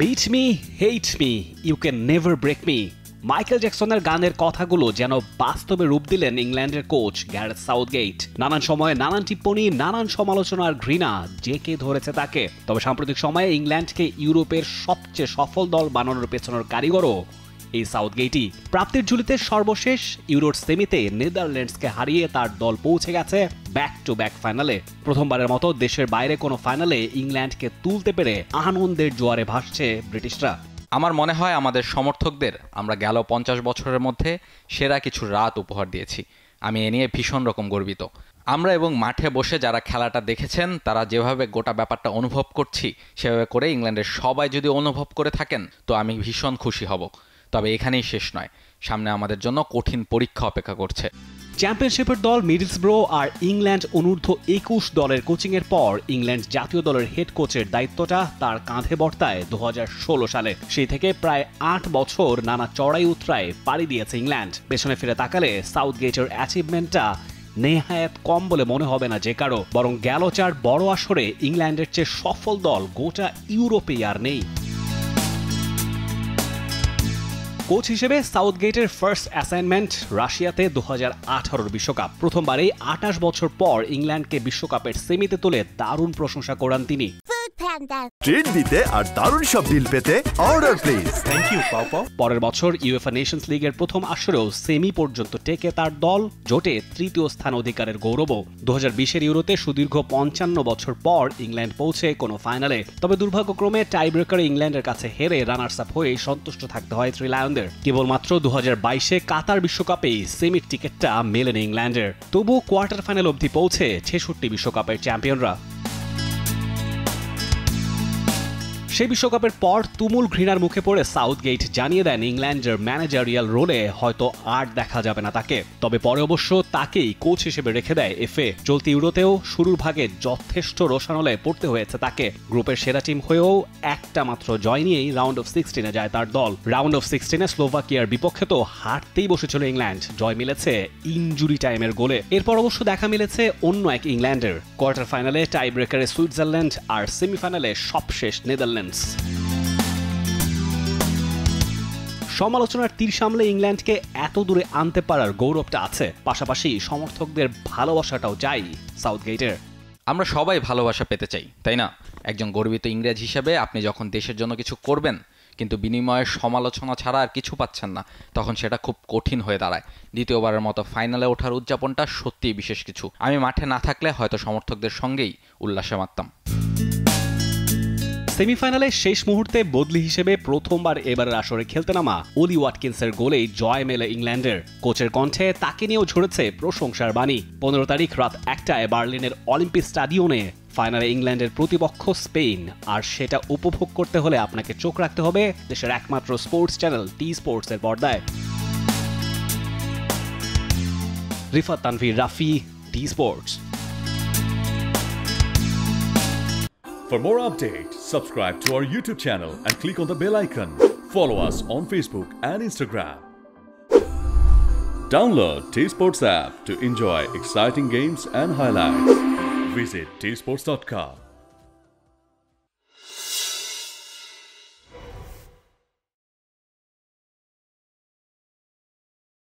Bit me, hate me, you can never break me. Michael জ্যাকসনের গানের কথাগুলো যেন বাস্তবে রূপ দিলেন ইংল্যান্ডের কোচ গ্যারেথ সাউথগেট। নানান সময়ে নানান টিপ্পনি, নানান সমালোচনা আর ঘৃণা জেঁকে ধরেছে তাকে। তবে সাম্প্রতিক সময়ে ইংল্যান্ডকে ইউরোপের সবচেয়ে সফল দল বানানোর পেছনের কারিগরও এই সাউথগেটই। প্রাপ্তির ঝুলিতে সর্বশেষ ইউরোর সেমিতে নেদারল্যান্ডসকে হারিয়ে তার দল পৌঁছে গেছে ব্যাক টু ব্যাক ফাইনালে। প্রথমবারের মতো দেশের বাইরে কোনো ফাইনালে ইংল্যান্ডকে তুলতে পেরে আনন্দের জোয়ারে ভাসছে ব্রিটিশরা। আমার মনে হয় আমাদের সমর্থকদের আমরা গেল 50 বছরের মধ্যে সেরা কিছু রাত উপহার দিয়েছি। আমি এ নিয়ে ভীষণ রকম গর্বিত। আমরা এবং মাঠে বসে যারা খেলাটা দেখেছেন তারা যেভাবে গোটা ব্যাপারটা অনুভব করছি সেভাবে করে ইংল্যান্ডের সবাই যদি অনুভব করে থাকেন তো আমি ভীষণ খুশি হব। তবে এখানেই শেষ নয়, সামনে আমাদের জন্য কঠিন পরীক্ষা অপেক্ষা করছে। চ্যাম্পিয়নশিপের দল মিডলসব্রো আর ইংল্যান্ড অনূর্ধ্ব 21 দলের কোচিংয়ের পর ইংল্যান্ড জাতীয় দলের হেড কোচের দায়িত্বটা তার কাঁধে বর্তায় 2016 সালে। সেই থেকে প্রায় 8 বছর নানা চড়াই উতরায় পাড়ি দিয়েছে ইংল্যান্ড। পেছনে ফিরে তাকালে সাউথগেটের অ্যাচিভমেন্টটা নেহায়াত কম বলে মনে হবে না যে কারো, বরং গেল 4 বড় আসরে ইংল্যান্ডের চেয়ে সফল দল গোটা ইউরোপে আর নেই। কোচ হিসেবে সাউথগেটের ফার্স্ট অ্যাসাইনমেন্ট রাশিয়াতে 2018 বিশ্বকাপ। প্রথমবারেই 28 বছর পর ইংল্যান্ডকে বিশ্বকাপের সেমিতে তুলে দারুণ প্রশংসা করান তিনি। ট্রিট দিতে আর দারুণ সব ডিল পেতে অর্ডার প্লিজ। থ্যাংক ইউ পাপা। পরের বছর ইউএফএ নেশনস লিগের প্রথম আসরেও সেমি পর্যন্ত টেকে তার দল জোটে তৃতীয় স্থান অধিকারের গৌরবও। 2020 ইউরোতে সুদীর্ঘ 55 বছর পর ইংল্যান্ড পৌঁছে কোনো ফাইনালে। তবে দুর্ভাগ্যক্রমে টাই ব্রেকারে ইংল্যান্ডের কাছে হেরে রানার্স আপ হয়ে সন্তুষ্ট থাকতে হয় থ্রি লায়নদের। কেবলমাত্র 2022 কাতার বিশ্বকাপেই সেমির টিকিটটা মেলেনি ইংল্যান্ডের। তবু কোয়ার্টার ফাইনাল অবধি পৌঁছে 66 বিশ্বকাপের চ্যাম্পিয়নরা। সেই বিশ্বকাপের পর তুমুল ঘৃণার মুখে পড়ে সাউথগেট জানিয়ে দেন ইংল্যান্ডের ম্যানেজারিয়াল রোলে হয়তো আর দেখা যাবে না তাকে। তবে পরে অবশ্য তাকেই কোচ হিসেবে রেখে দেয় এফএ। চলতি ইউরোতেও শুরুর ভাগে যথেষ্ট রোষানলে পড়তে হয়েছে তাকে। গ্রুপের সেরা টিম হয়েও একটা মাত্র জয় নিয়েই রাউন্ড অফ 16-এ যায় তার দল। রাউন্ড অফ 16-এ স্লোভাকিয়ার বিপক্ষে তো হারতেই বসেছিল ইংল্যান্ড। জয় মিলেছে ইনজুরি টাইমের গোলে। এরপর অবশ্য দেখা মিলেছে অন্য এক ইংল্যান্ডের। কোয়ার্টার ফাইনালে টাই ব্রেকারে সুইজারল্যান্ড আর সেমিফাইনালে সবশেষ নেদারল্যান্ডস। সমালোচনার তীর সামলে ইংল্যান্ডকে এত দূরে আনতে পারার গৌরবটা আছে, পাশাপাশি সমর্থকদের ভালোবাসাটাও চাই সাউথগেটের। আমরা সবাই ভালোবাসা পেতে চাই, তাই না? একজন গর্বিত ইংরেজ হিসেবে আপনি যখন দেশের জন্য কিছু করবেন কিন্তু বিনিময়ে সমালোচনা ছাড়া আর কিছু পাচ্ছেন না, তখন সেটা খুব কঠিন হয়ে দাঁড়ায়। দ্বিতীয়বারের মতো ফাইনালে ওঠার উদযাপনটা সত্যিই বিশেষ কিছু। আমি মাঠে না থাকলে হয়তো সমর্থকদের সঙ্গেই উল্লাসে মাততাম। সেমিফাইনালে শেষ মুহূর্তে বদলি হিসেবে প্রথমবার এবারের আসরে খেলতে নামা ওলি ওয়াটকিন্সের গোলেই জয় মেলে ইংল্যান্ডের। কোচের কণ্ঠে তাকে নিয়েও ঝরেছে প্রশংসার বাণী। 15 তারিখ রাত 1টায় বার্লিনের অলিম্পিক স্টেডিয়ামে ফাইনালে ইংল্যান্ডের প্রতিপক্ষ স্পেন। আর সেটা উপভোগ করতে হলে আপনাকে চোখ রাখতে হবে দেশের একমাত্র স্পোর্টস চ্যানেল টি স্পোর্টসের পর্দায়। Rifat Tanvir, Rafi, T Sports. For more updates, subscribe to our YouTube channel and click on the bell icon. Follow us on Facebook and Instagram. Download T-Sports app to enjoy exciting games and highlights. Visit tsports.com.